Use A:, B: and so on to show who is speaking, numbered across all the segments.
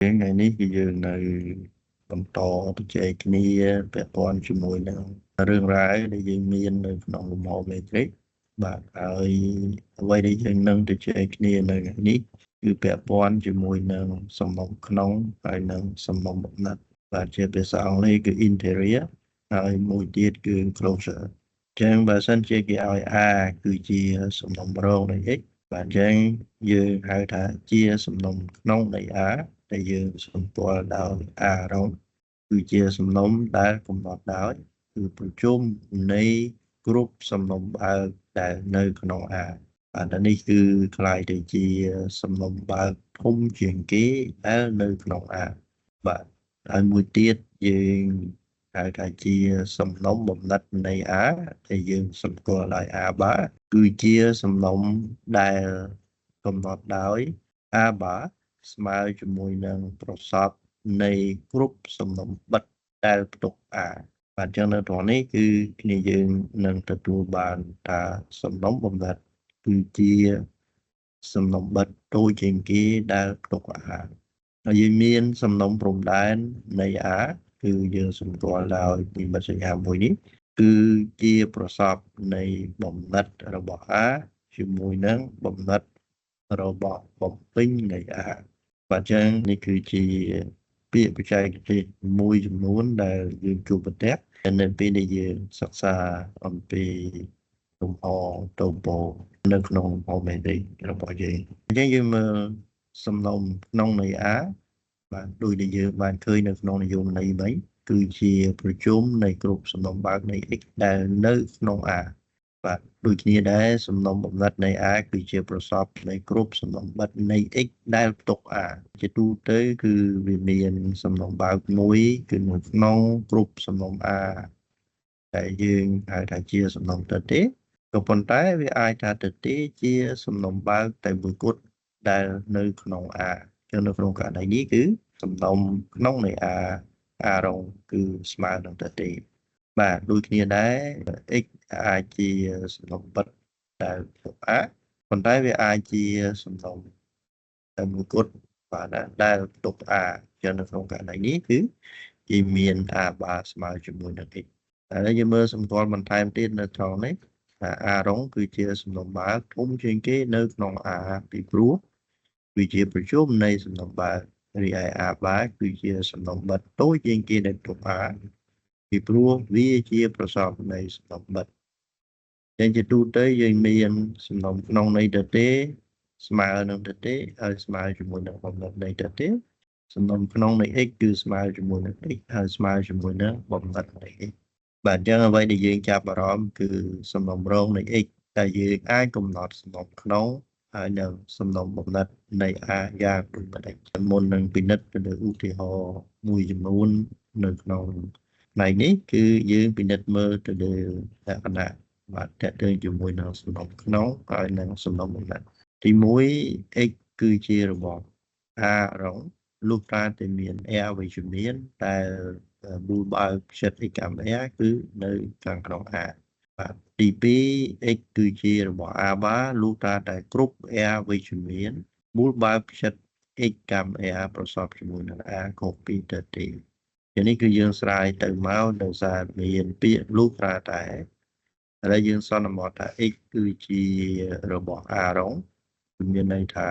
A: ngàyនេះគឺយើងនៅបន្តទៅជែកគ្នាពាក់ព័ន្ធជាមួយនឹងរឿងរ៉ាវដែលយើងមាននៅក្នុងលំហមេត្រិកបាទហើយអ្វីដែលយើងនឹងទៅជែកគ្នានៅថ្ងៃនេះគឺពាក់ព័ន្ធជាមួយនឹងសំណុំក្នុងហើយនឹងសំណុំបំណិតបាទជាភាសាអង់គ្លេសគឺ interior ហើយមួយទៀតគឺ closure ចឹងបើសិនជាគេឲ្យ A គឺជាសំណុំរងនៃ X បាទចឹងយើងហៅថាជាសំណុំក្នុងនៃ A ដែលយើងសម្គាល់ដោយ A រងគឺជាសំណុំដែលកំណត់ដោយគឺប្រជុំនៃគ្រប់សំណុំបើកដែលនៅក្នុង A បាទនេះគឺคล้ายទៅជាសំណុំបើកធំជាងគេដែលនៅក្នុង A បាទហើយមួយទៀតយើងហៅថាជាសំណុំបំណិតនៃ A ដែលយើងសម្គាល់ដោយ A បាគឺជាសំណុំដែលកំណត់ដោយ A បាស្មើជាមួយនឹងប្រសពនៃគ្រប់សំណុំបិទដែលផ្ទុក A បាទចឹងនៅត្រង់នេះគឺគ្នាយើងនឹងទទួលបានថាសំណុំបំណិតគឺជាសំណុំបិទតូចជាងគេដែលផ្ទុក A ហើយយើងមានសំណុំព្រំដែននៃ A គឺយើងសម្គាល់ដោយនិមិត្តសញ្ញាមួយនេះគឺជាប្រសពនៃបំណិតរបស់ A ជាមួយនឹងបំណិតរបស់បំពេញនៃ A បាទចឹងនេះគឺជាពាក្យបច្ចេកទេសមួយចំនួនដែលយើងជួបប្រទះនៅពេលដែលយើងសិក្សាអំពីលំហតូប៉ូនៅក្នុងលំហមេត្រិករបស់យើងអញ្ចឹងយើងមើលសំណុំក្នុងនៃ A បាទដូចដែលយើងបានឃើញនៅក្នុងនយោបាយវិញគឺជាប្រជុំនៃគ្រប់សំណុំបើកនៃ X ដែលនៅក្នុង A បាទដូចគ្នាដែរសំណុំបំណិតនៃ A គឺជាប្រសពនៃគ្រប់សំណុំបិទនៃ X ដែលផ្ទុក A ជាទូទៅគឺវាមានសំណុំបើកមួយគឺនៅក្នុងគ្រប់សំណុំ A ដែលយើងហៅថាជាសំណុំទទេក៏ប៉ុន្តែវាអាចថាទទេជាសំណុំបើកតែមួយគត់ដែលនៅក្នុង A ចឹងនៅក្នុងករណីនេះគឺសំណុំក្នុងនៃ A រងគឺស្មើនឹងទទេបាទដូចគ្នាដែរ X អាចជាសំណុំបិទដែលផ្ទុក A ប៉ុន្តែវាអាចជាសំណុំតែមួយគត់បាទដែលផ្ទុក A ចឹងនៅក្នុងករណីនេះគឺគេមាន A បាស្មើជាមួយនឹង X ហើយយើងមើលសម្គាល់បន្ថែមទៀតនៅត្រង់នេះថា A រងគឺជាសំណុំបើកធំជាងគេនៅក្នុង A ពីព្រោះវាជាប្រជុំនៃសំណុំបើករីឯ A បាគឺជាសំណុំបិទតូចជាងគេដែលផ្ទុក A ពីព្រោះវាជាប្រសពនៃសំណុំបិទចឹងជាទូទៅយើងមានសំណុំក្នុងនៃទទេស្មើនឹងទទេហើយស្មើជាមួយនឹងបំណិតនៃទទេសំណុំក្នុងនៃ X គឺស្មើជាមួយនឹង X ហើយស្មើជាមួយនឹងបំណិតនៃ X បាទអញ្ចឹងអ្វីដែលយើងចាប់អារម្មណ៍គឺសំណុំរងនៃ X ដែលយើងអាចកំណត់សំណុំក្នុងហើយនឹងសំណុំបំណិតនៃ A យ៉ាងដូចម្តេចមុននឹងពិនិត្យទៅលើឧទាហរណ៍មួយចំនួននៅក្នុងផ្នែកនេះគឺយើងពិនិត្យមើលទៅលើលក្ខណៈបាទតទៅជាមួយនឹងសំណុំក្នុងហើយនឹងសំណុំបំណិតទី1 X គឺជារបស់ A រងលុះត្រាតែមាន R វិជ្ជមានតែមូលបើកផ្ចិត X កម្ម R គឺនៅខាងក្នុង A បាទទី2 X គឺជារបស់ A បាលុះត្រាតែគ្រប់ R វិជ្ជមានមូលបើកផ្ចិត X កម្ម R ប្រសពជាមួយនឹង A ខុសពីទៅទេយ៉ាងនេះគឺយើងស្រាយទៅមកដោយសារមានពាក្យលុះត្រាតែហើយយើងសន្មតថា X គឺជារបស់ A រងគឺមានន័យថា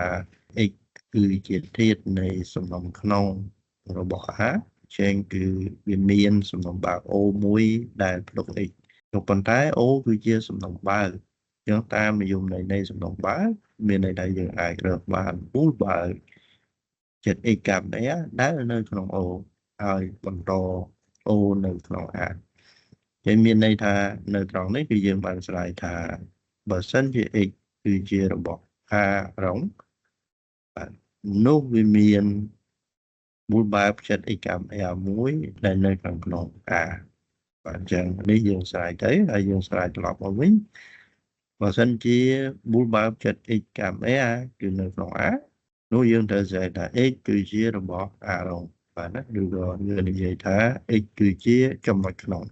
A: X គឺជាធាតុនៃសំណុំក្នុងរបស់ A ចេញគឺវាមានសំណុំបើក O មួយដែលផ្ទុក X ក៏ប៉ុន្តែ O គឺជាសំណុំបើកចឹងតាមនិយមន័យនៃសំណុំបើកមានន័យថាយើងអាចរកបានមូលបើកចិត្ត X កម្ម R ដែលនៅក្នុង O ហើយបន្ត O នៅក្នុង A ចឹងមានន័យថានៅត្រង់នេះគឺយើងបានស្រាយថាបើសិនជា X គឺជារបស់ A រងបាទនោះវាមានមូលបើកផ្ចិត X កម្ម R មួយដែលនៅខាងក្នុង A បាទអញ្ចឹងនេះយើងស្រាយទៅហើយយើងស្រាយត្រឡប់មកវិញបើសិនជាមូលបើកផ្ចិត X កម្ម R គឺនៅក្នុង A នោះយើងត្រូវស្រាយថា X គឺជារបស់ A រងបាទណាឬក៏យើងនិយាយថា X គឺជាចំណុចក្នុង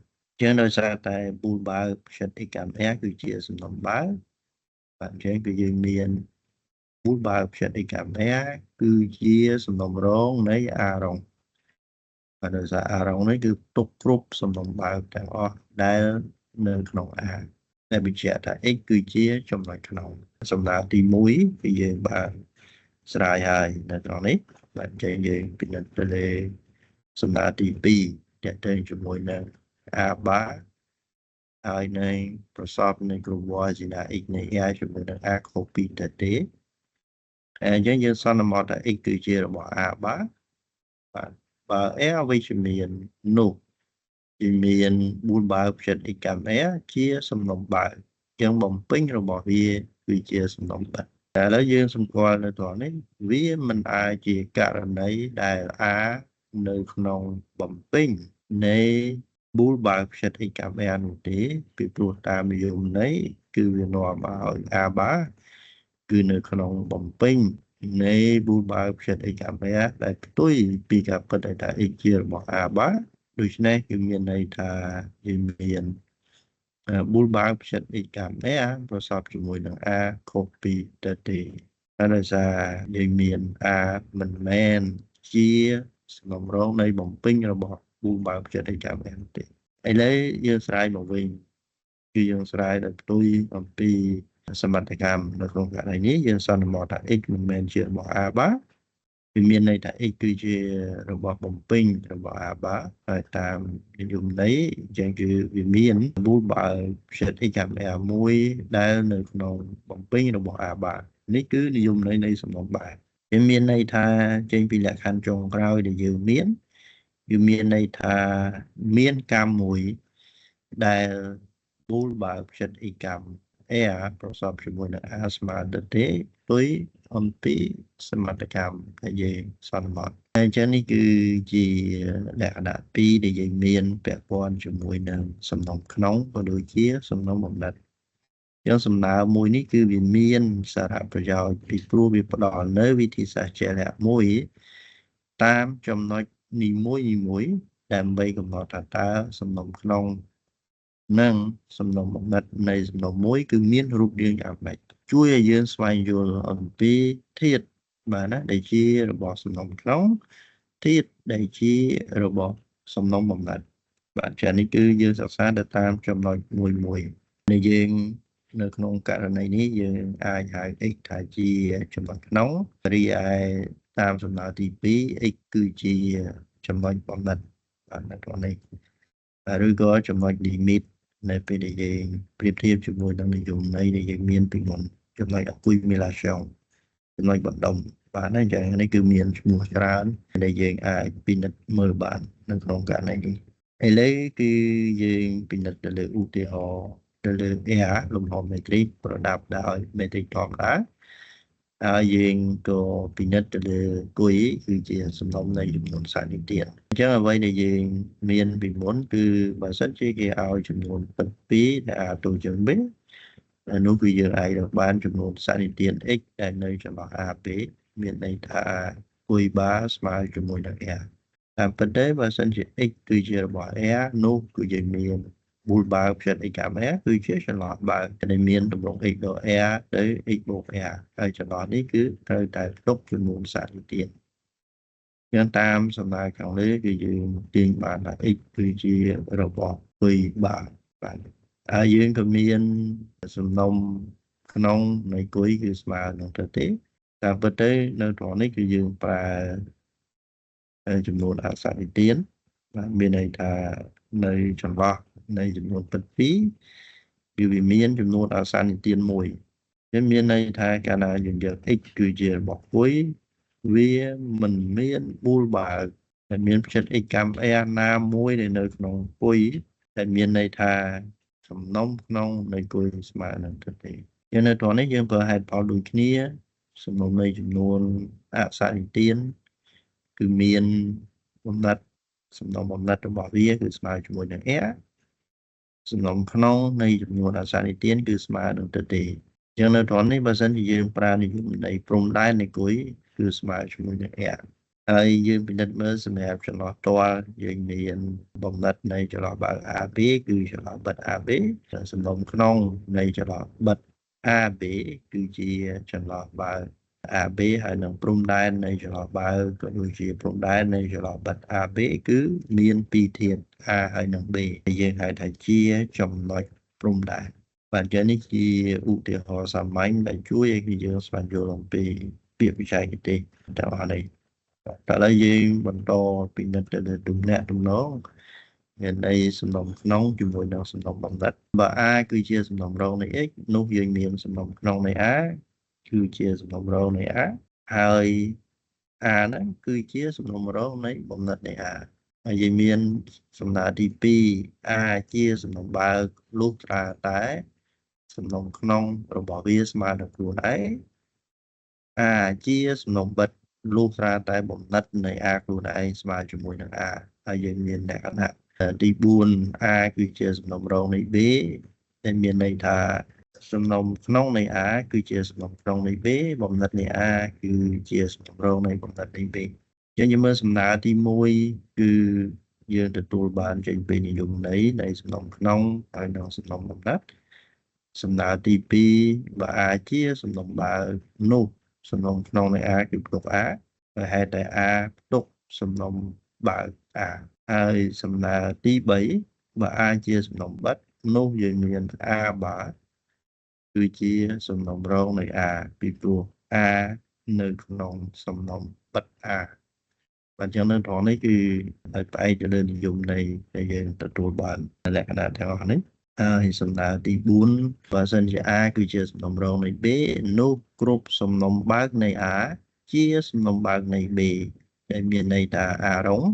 A: ចឹងដោយសារតែមូលបើកផ្ចិត X កម្ម R គឺជាសំណុំបើកបាទអញ្ចឹងគឺយើងមាន ូលបើផ្ចិតអេកាមេគឺជាសំណុំរងនៃអារងបាទដោយសារអារងនេះគឺទុកគ្រប់សំណុំបើទាំងអស់ដែលនៅក្នុង A ដែលបញ្ជាក់ថា x គឺជាចំណុចក្នុងសំដៅទី1គឺយើងបានស្រាយហើយនៅត្រង់នេះបាទចេះយើងពិនិត្យទៅលើសំដៅទី2ទាក់ទងជាមួយនឹង A បាហើយនៃប្រសពនៃគ្រូវ៉ាជីណា x នៃ a ជាមួយនឹង a ខុសពីទៅទេអញ្ចឹងយើងសន្មតថា x គឺជារបស់ a បាទបើ a អវិជ្ជមាននោះវាមាន4បើផ្ចិត x កម្ម a ជាសំណុំបើយើងបំពេញរបស់វាគឺជាសំណុំបើតែឥឡូវយើងសម្គាល់នៅត្រង់នេះវាមិនអាចជាករណីដែល a នៅក្នុងបំពេញនៃប៊ូលបើផ្ចិត x កម្ម a នោះទេពីព្រោះតាមនិយមន័យគឺវានាំឲ្យ a បាគឺនៅក្នុងបំពេញនៃប៊ូលបើផ្ចិត x កម្ម a ដែលផ្ទុយពីការពិតថា x ជារបស់ a បាដូច្នេះគឺមានន័យថាយើងមានប៊ូលបើផ្ចិត x កម្ម a ប្រសពជាមួយនឹង a ខុសពីទៅទេហើយដោយសារយើងមាន a មិនមែនជាសំណុំរងនៃបំពេញរបស់ប៊ូលបើផ្ចិត x កម្ម a ទេឥឡូវយើងស្រាយមកវិញគឺយើងស្រាយដោយផ្ទុយអំពីសមត្ថកម្មនៅក្នុងករណីនេះយើងសន្មតថា x មិនមែនជារបស់ a បាវាមានន័យថា x គឺជារបស់បំពេញរបស់ a បាហើយតាមនិយមន័យអញ្ចឹងគឺវាមានប៊ូលបើផ្ចិត x កម្ម a មួយដែលនៅក្នុងបំពេញរបស់ a បានេះគឺនិយមន័យនៃសំណុំបើវាមានន័យថាចេញពីលក្ខខណ្ឌចុងក្រោយដែលយើងមានវាមានន័យថាមានកម្មមួយដែលប៊ូលបើផ្ចិត x កម្ម a ប្រសពជាមួយនឹង a ស្មើទៅទេផ្ទុយអំពីសមត្ថកម្មដែលយើងសន្មតហើយអញ្ចឹងនេះគឺជាលក្ខណៈ2ដែលយើងមានពាក់ព័ន្ធជាមួយនឹងសំណុំក្នុងក៏ដូចជាសំណុំបំណិតយ៉ាងសំដៅមួយនេះគឺវាមានសារៈប្រយោជន៍ពីព្រោះវាផ្ដល់នៅវិធីសាស្ត្រជាក់លាក់មួយតាមចំណុចនីមួយៗដើម្បីកំណត់ថាតើសំណុំក្នុងនិងសំណុំបំណិតនៃសំណុំមួយគឺមានរូបរាងយ៉ាងម៉េចជួយឲ្យយើងស្វែងយល់អំពីធាតុបាទណាដែលជារបស់សំណុំក្នុងធាតុដែលជារបស់សំណុំបំណិតបាទចា៎នេះគឺយើងសិក្សាទៅតាមចំណុចមួយដែលយើងនៅក្នុងករណីនេះយើងអាចហៅ x ថាជាចំណុចក្នុងរីឯតាមសំដៅទី2 x គឺជាចំណុចបំណិតបាទនៅក្នុងនេះឬក៏ចំណុច limit នៅពេលដែលយើងប្រៀបធៀបជាមួយនឹងនិយមន័យដែលយើងមានពីមុនចំណុច accumulation ចំណុចបណ្ដុំបាទអញ្ចឹងនេះគឺមានឈ្មោះច្រើនដែលយើងអាចពិនិត្យមើលបាននៅក្នុងករណីនេះឥឡូវគឺយើងពិនិត្យទៅលើឧទាហរណ៍ទៅលើ air លំហមេត្រិកប្រដាប់ដោយមេត្រិកធម្មតាហើយយើងក៏ពិនិត្យទៅលើគុយគឺជាសំណុំនៃចំនួនសានិទានអញ្ចឹងអ្វីដែលយើងមានពីមុនគឺបើសិនជាគេឲ្យចំនួនពិត2ដែល a ទៅជាង b នោះគឺយើងអាចរកបានចំនួនសានិទាន x ដែលនៅចន្លោះ a b មានន័យថាគុយបាស្មើជាមួយនឹង a តាមពិតទៅបើសិនជា x គឺជារបស់ a នោះគឺយើងមានប៊ូលបើផ្ចិត x កម្ម a គឺជាចន្លោះបើដែលមានទម្រង់ x ដល់ a ទៅ x បូក a ហើយចន្លោះនេះគឺត្រូវតែទុកចំនួនសានិទានយ៉ាងតាមសំដៅខាងលើគឺយើងទាញបានថា x គឺជារបស់គុយបាបាទហើយយើងក៏មានសំណុំក្នុងនៃគុយគឺស្មើនឹងទៅទេតាមពិតទៅនៅត្រង់នេះគឺយើងប្រើចំនួនអសនិទានបាទមានន័យថានៅចន្លោះនៃចំនួនពិត2គឺវាមានចំនួនអសនិទាន1វាមានន័យថាកាលណាយើងយក x គឺជារបស់គុយវាមិនមានប៊ូលបើដែលមានផ្ចិត x កម្ម a ណាមួយដែលនៅក្នុងគុយដែលមានន័យថាសំណុំក្នុងនៃគុយស្មើនឹងទៅទេយើងនៅត្រង់នេះយើងប្រើហេតុផលដូចគ្នាសំណុំនៃចំនួនអសនិទានគឺមានបំណិតសំណុំបំណិតរបស់វាគឺស្មើជាមួយនឹង a សំណុំក្នុងនៃចំនួនអសនិទានគឺស្មើនឹងទៅទេអញ្ចឹងនៅត្រង់នេះបើសិនជាយើងប្រើនិយមន័យព្រំដែននៃគុយគឺស្មើជាមួយនឹង a ហើយយើងពិនិត្យមើលសម្រាប់ចន្លោះផ្ទាល់យើងមានបំណិតនៃចន្លោះបើ AB គឺចន្លោះបិទ AB សំណុំក្នុងនៃចន្លោះបិទ AB គឺជាចន្លោះបើ AB ហើយនឹងព្រំដែននៃចន្លោះបាវក៏ដូចជាព្រំដែននៃចន្លោះបិទ AB គឺមាន2ធាតុ A ហើយនិង B យើងហៅថាជាចំណុចព្រំដែនបាទអញ្ចឹងនេះជាឧទាហរណ៍សាមញ្ញដែលជួយឲ្យយើងស្វែងយល់អំពីពាក្យបច្ចេកទេសទាំងអស់នេះតែឥឡូវយើងបន្តពិនិត្យទៅលើទំនាក់ទំនងមានន័យសំណុំក្នុងជាមួយនឹងសំណុំបំណិតបើ A គឺជាសំណុំរងនៃ x នោះយើងមានសំណុំក្នុងនៃ A គឺជាសំណុំរងនៃ A ហើយ A ហ្នឹងគឺជាសំណុំរងនៃបំណិតនៃ A ហើយយើងមានសំណើទី2 A ជាសំណុំបើកលុះត្រាតែសំណុំក្នុងរបស់វាស្មើនឹងខ្លួនឯង A ជាសំណុំបិទលុះត្រាតែបំណិតនៃ A ខ្លួនឯងស្មើជាមួយនឹង A ហើយយើងមានលក្ខណៈទី4 A គឺជាសំណុំរងនៃ B ដែលមានន័យថាសំណុំក្នុងនៃ A គឺជាសំណុំក្នុងនៃ B បំណិតនៃ A គឺជាសំណុំរងនៃបំណិតនៃ B យើងមើលសំណើទី1គឺយើងទទួលបានចេញពីនិយមន័យនៃសំណុំក្នុងហើយនិងសំណុំបំណិតសំណើទី2បើ A ជាសំណុំបើនោះសំណុំក្នុងនៃ A គឺផ្ទុក A ហើយហេតុតែ A ផ្ទុកសំណុំបើក A ហើយសំណើទី3បើ A ជាសំណុំបិទនោះយើងមាន A បើគឺជាសំណុំរងនៃ A ពីព្រោះ A នៅក្នុងសំណុំបិទ A បាទចឹងនៅត្រង់នេះគឺឲ្យផ្អែកទៅលើនិយមន័យដែលយើងទទួលបានលក្ខណៈទាំងអស់នេះហើយសំដៅទី4បើសិនជា A គឺជាសំណុំរងនៃ B នោះគ្រប់សំណុំបើកនៃ A ជាសំណុំបើកនៃ B ដែលមានន័យថា A រង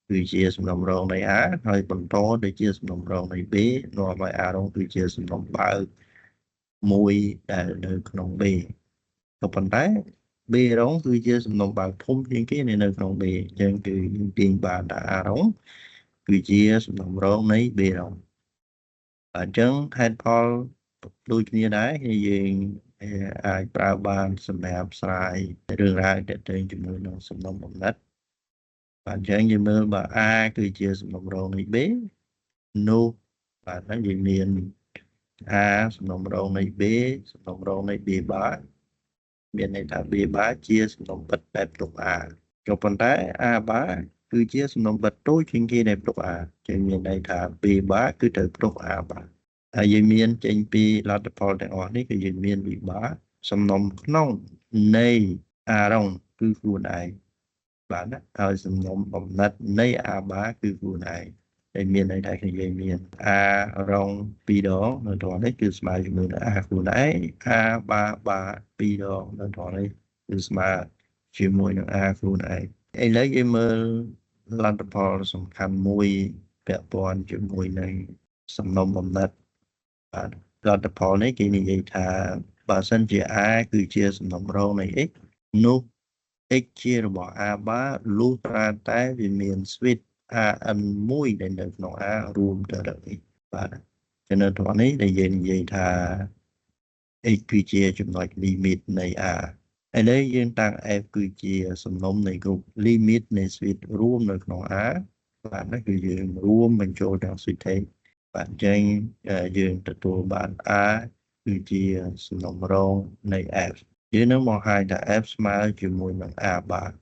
A: គឺជាសំណុំរងនៃ A ហើយបន្តទៅជាសំណុំរងនៃ B នាំឲ្យ A រងគឺជាសំណុំបើកមួយដែលនៅក្នុង B ក៏ប៉ុន្តែ B រងគឺជាសំណុំបើកធំជាងគេនៅក្នុង B អញ្ចឹងគឺយើងទាញបានថា A រងគឺជាសំណុំរងនៃ B រងអញ្ចឹងហេតុផលដូចគ្នាដែរគឺយើងអាចប្រើបានសម្រាប់ស្រាយរឿងរ៉ាវទាក់ទងជាមួយនឹងសំណុំបំណិតបាទអញ្ចឹងយើងមើលបើ A គឺជាសំណុំរងនៃ B នោះបាទហ្នឹងយើងមាន A សំណុំរងនៃ B សំណុំរងនៃ B បាមានន័យថា B បាជាសំណុំបិទដែលផ្ទុក A ក៏ប៉ុន្តែ A បាគឺជាសំណុំបិទតូចជាងគេដែលផ្ទុក A ចឹងមានន័យថា B បាគឺត្រូវផ្ទុក A បាហើយយើងមានចេញពីលទ្ធផលទាំងអស់នេះគឺយើងមានវិបាកសំណុំក្នុងនៃ A រងគឺខ្លួនឯងបាទណាហើយសំណុំបំណិតនៃ A បាគឺខ្លួនឯងដែលមានន័យថាយើងមាន A រង2ដងនៅត្រង់នេះគឺស្មើជាមួយនឹង A ខ្លួនឯង A បា2ដងនៅត្រង់នេះគឺស្មើជាមួយនឹង A ខ្លួនឯងឥឡូវយើងមើលលទ្ធផលសំខាន់មួយពាក់ព័ន្ធជាមួយនឹងសំណុំបំណិតបាទលទ្ធផលនេះគេនិយាយថាបើសិនជា A គឺជាសំណុំរងនៃ x នោះ x ជារបស់ A បាលុះត្រាតែវាមាន switch AN មួយដែលនៅក្នុង A រួមទៅដល់ x បាទចឹងនៅត្រង់នេះដែលយើងនិយាយថា x គឺជាចំណុច limit នៃ A ឥឡូវយើងតាំង f គឺជាសំណុំនៃគ្រប់ limit នៃ switch រួមនៅក្នុង A បាទនេះគឺយើងរួមបញ្ចូលទាំង switch បាទអញ្ចឹងយើងទទួលបាន A គឺជាសំណុំរងនៃ f យើងនឹងបង្ហាញថា f ស្មើជាមួយនឹង A បាទ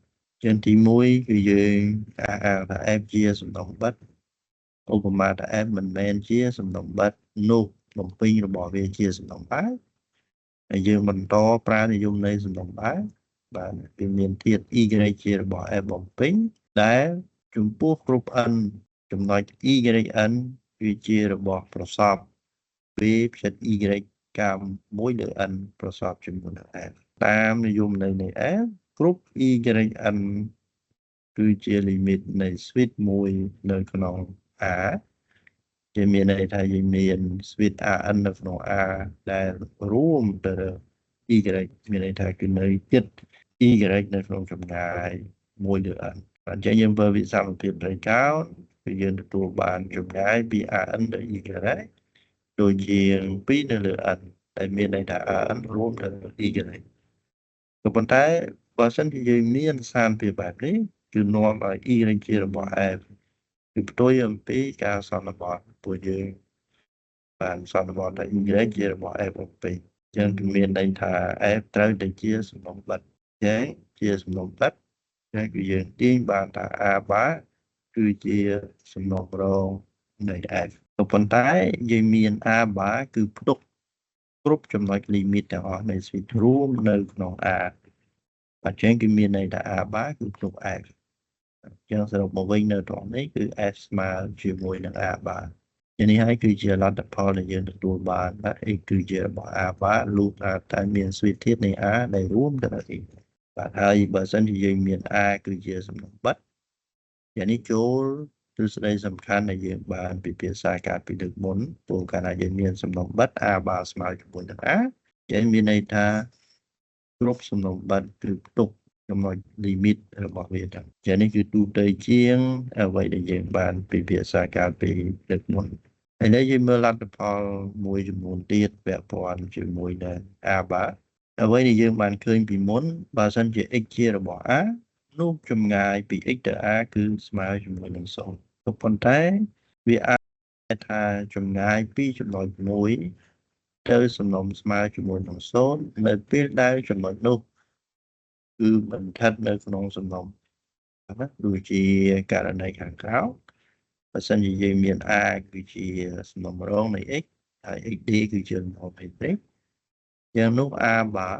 A: ចឹងទី1គឺយើងថា f ជាសំណុំបិទឧបមាថា f មិនមែនជាសំណុំបិទនោះបំពេញរបស់វាជាសំណុំបើកហើយយើងបន្តប្រើនិយមន័យសំណុំបើកបាទវាមានធាតុ y ជារបស់ f បំពេញដែលចំពោះគ្រប់ n ចំណុច yn គឺជារបស់ប្រសព v ផ្ចិត y កម្ម1លើ n ប្រសពជាមួយនឹង f តាមនិយមន័យនៃ f គ្រប់ yn គឺជា limit នៃ switch មួយនៅក្នុង A ជាមានន័យថាយើងមាន switch AN នៅក្នុង A ដែលរួមទៅ y មានន័យថាគឺនៅជិត y នៅក្នុងចម្ងាយ1លើ n អញ្ចឹងយើងបើវិសមភាពត្រីកោណគឺយើងទទួលបានចម្ងាយពី AN ទៅ y ដូចជា2នៅលើ n ដែលមានន័យថា AN រួមទៅ y ក៏ប៉ុន្តែបើសិនជាយើងមានសានភាពបែបនេះគឺនាំឲ្យ y ជារបស់ f គឺផ្ទុយអំពីការសន្និបាតពួកយើងបានសន្និបាតថា y ជារបស់ f បំពេញ ចឹងគឺមានន័យថា F ត្រូវតែជាសំណុំបិទចឹងជាសំណុំបិទចឹងគឺយើងទាញបានថា A បាគឺជាសំណុំរងនៃ F ក៏ប៉ុន្តែយើងមាន A បាគឺផ្ទុកគ្រប់ចំណុច limit ទាំងអស់នៃ switch រួមនៅក្នុង A បាទចឹងគឺមានន័យថា A បាគឺផ្ទុក F ចឹងសរុបមកវិញនៅត្រង់នេះគឺ F ស្មើជាមួយនឹង A បាជានេះហើយគឺជាលទ្ធផលដែលយើងទទួលបានថា x គឺជារបស់ A បាលុះត្រាតែមានស្វីតធាតុនៃ A ដែលរួមទៅនឹង x បាទហើយបើសិនជាយើងមាន A គឺជាសំណុំបិទយ៉ាងនេះចូលទ្រឹស្ដីសំខាន់ដែលយើងបានពិភាក្សាកាលពីលើកមុនព្រោះកាលណាយើងមានសំណុំបិទ A បាស្មើជាមួយនឹង A យើងមានន័យថាគ្រប់សំណុំបិទគឺផ្ទុកចំណុច limit របស់វាទាំងចឹងនេះគឺទូទៅជាងអ្វីដែលយើងបានពិភាក្សាកាលពីលើកមុនឥឡូវយើងមើលលទ្ធផលមួយចំនួនទៀតពាក់ព័ន្ធជាមួយនឹង A បាអ្វីដែលយើងបានឃើញពីមុនបើសិនជា x ជារបស់ A នោះចម្ងាយពី x ទៅ A គឺស្មើជាមួយនឹង0ក៏ប៉ុន្តែវាអាចថាចម្ងាយពីចំណុច1ទៅសំណុំស្មើជាមួយនឹង0នៅពេលដែលចំណុចនោះគឺមិនស្ថិតនៅក្នុងសំណុំណាដូចជាករណីខាងក្រោមបើសិនជាយើងមាន A គឺជាសំណុំរងនៃ x ហើយ xd គឺជាសំណុំនៃ x យ៉ាងនោះ A បា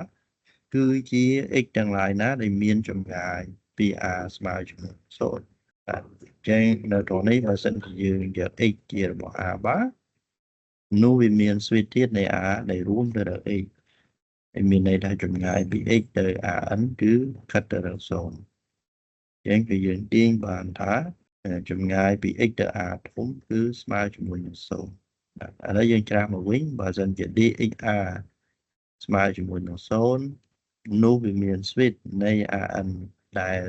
A: គឺជា x ទាំងឡាយណាដែលមានចម្ងាយពី A ស្មើជាមួយ0បាទចឹងនៅត្រង់នេះបើសិនជាយើងយក x ជារបស់ A បានោះវាមានស្វីតធាតុនៃ A ដែលរួមទៅដល់ x ហើយមានន័យថាចម្ងាយពី x ទៅ AN គឺខិតទៅរក0ចឹងគឺយើងទាញបានថាចម្ងាយពី x ទៅ A ធំគឺស្មើជាមួយនឹង0បាទឥឡូវយើងច្រាស់មកវិញបើសិនជា dxA ស្មើជាមួយនឹង0នោះវាមាន switch នៃ AN ដែល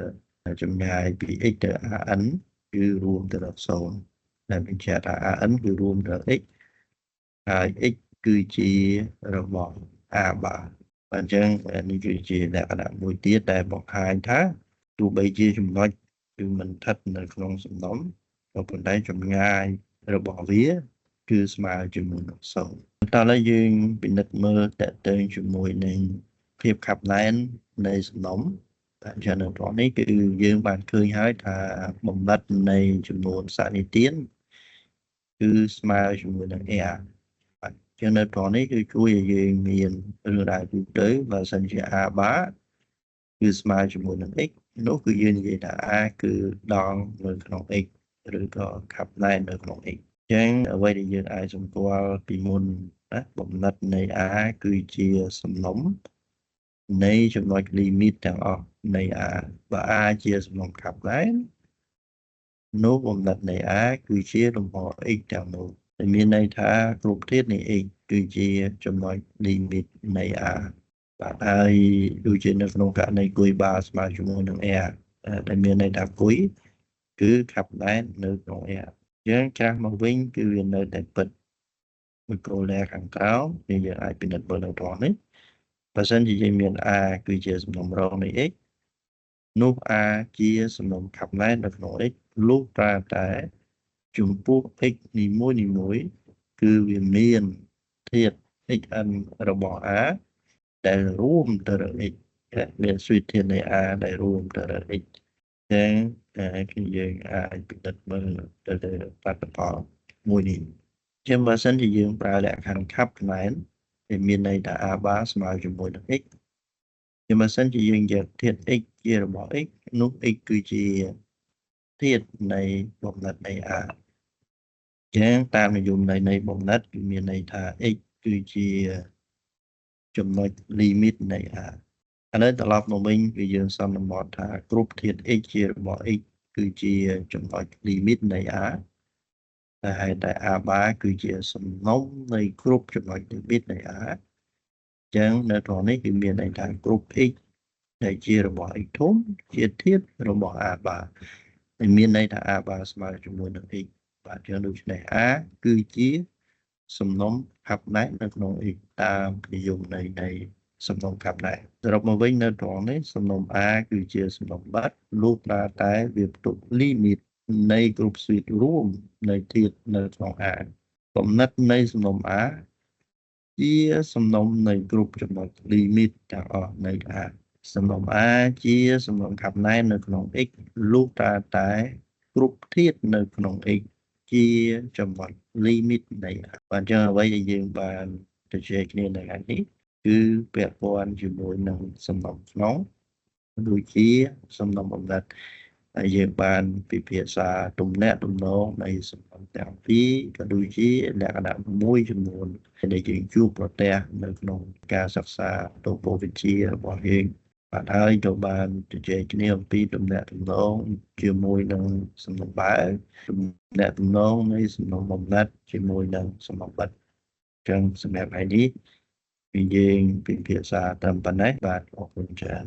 A: ចម្ងាយពី x ទៅ AN គឺរួមទៅដល់0ដែលបញ្ជាក់ថា AN គឺរួមទៅដល់ x ហើយ x គឺជារបស់ A បាទអញ្ចឹងនេះគឺជាលក្ខណៈមួយទៀតដែលបង្ហាញថាទោះបីជាចំណុចគឺមិនស្ថិតនៅក្នុងសំណុំក៏ប៉ុន្តែចម្ងាយរបស់វាគឺស្មើជាមួយនឹង0តើឥឡូវយើងពិនិត្យមើលតើតើជាមួយនឹងភាពខាប់ណែននៃសំណុំតែចឹងនៅត្រង់នេះគឺយើងបានឃើញហើយថាបំណិតនៃចំនួនសានិទានគឺស្មើជាមួយនឹង r បាទចឹងនៅត្រង់នេះគឺជួយឲ្យយើងមានរឿងរ៉ាវទូទៅបើសិនជា a បាគឺស្មើជាមួយនឹង x នោះគឺយើងនិយាយថា a គឺដងនៅក្នុង x ឬក៏ខាប់ណែននៅក្នុង x ចឹងអ្វីដែលយើងអាចសម្គាល់ពីមុនណាបំណិតនៃ a គឺជាសំណុំនៃចំណុច limit ទាំងអស់នៃ a បើ a ជាសំណុំខាប់ណែននោះបំណិតនៃ a គឺជាលំហ x ទាំងនោះដែលមានន័យថាគ្រប់ធាតុនៃ x គឺជាចំណុច limit នៃ a បាទហើយដូចជានៅក្នុងករណីគុយបាស្មើជាមួយនឹង r ដែលមានន័យថាគុយគឺខាប់ណែននៅក្នុង r យើងច្រាស់មកវិញគឺវានៅតែពិតមួយគោលខាងក្រោមយើងអាចពិនិត្យមើលនៅត្រង់នេះបើសិនជាយើងមាន a គឺជាសំណុំរងនៃ x នោះ a ជាសំណុំខាប់ណែននៅក្នុង x លុះត្រាតែចំពោះ x នីមួយគឺវាមានធាតុ xn របស់ a ដែលរួមទៅដល់ x មានស្វីតធាតុនៃ a ដែលរួមទៅដល់ x ចឹងគឺយើងអាចពិនិត្យមើលទៅលើលទ្ធផលមួយនេះចឹងបើសិនជាយើងប្រើលក្ខខណ្ឌខាប់ណែនវាមានន័យថា a បាស្មើជាមួយនឹង x ជាបើសិនជាយើងយកធាតុ x ជារបស់ x នោះ x គឺជាធាតុនៃបំណិតនៃ a ចឹងតាមនិយមន័យនៃបំណិតគឺមានន័យថា x គឺជាចំណុច limit នៃ a ឥឡូវត្រឡប់មកវិញគឺយើងសន្មតថាគ្រប់ធាតុ x ជារបស់ x គឺជាចំណុច limit នៃ a តែហេតុតែ a បាគឺជាសំណុំនៃគ្រប់ចំណុច limit នៃ a ចឹងនៅត្រង់នេះគឺមានន័យថាគ្រប់ x ដែលជារបស់ x ធំជាធាតុរបស់ a បាដែលមានន័យថា a បាស្មើជាមួយនឹង x បាទចឹងដូច្នេះ a គឺជាសំណុំខាប់ណែននៅក្នុង x តាមនិយមន័យនៃសំណុំខាប់ណែនសរុបមកវិញនៅត្រង់នេះសំណុំ a គឺជាសំណុំបត្តិលុះត្រាតែវាផ្ទុក limit នៃគ្រប់ស្វីតរួមនៃធាតុនៅក្នុង a កំណត់នៃសំណុំ a ជាសំណុំនៃគ្រប់ចំណុច limit ទាំងអស់នៃថាសំណុំ A ជាសំណុំខាប់ណែននៅក្នុង x លុះត្រាតែគ្រប់ធាតុនៅក្នុង x ជាចំណុច limit នៃ A បាទអញ្ចឹងអ្វីដែលយើងបានទៅជែកគ្នានៅថ្ងៃនេះគឺពាក់ព័ន្ធជាមួយនឹងសំណុំក្នុងដូចជាសំណុំបំណិតហើយយើងបានពិភាក្សាទំនាក់ទំនងនៃសំណុំទាំងពីរក៏ដូចជាលក្ខណៈមួយចំនួនដែលយើងជួបប្រទះនៅក្នុងការសិក្សាទូទៅវិទ្យារបស់យើងបាទហើយក៏បានជជែកគ្នាអំពីទំនាក់ទំនងជាមួយនឹងសំណុំបែបទំនាក់ទំនងនៃសំណុំបំណិតជាមួយនឹងសំណុំបិទចឹងសម្រាប់ថ្ងៃនេះយើងពិភាក្សាត្រឹមប៉ុណ្ណេះបាទអរគុណច្រើន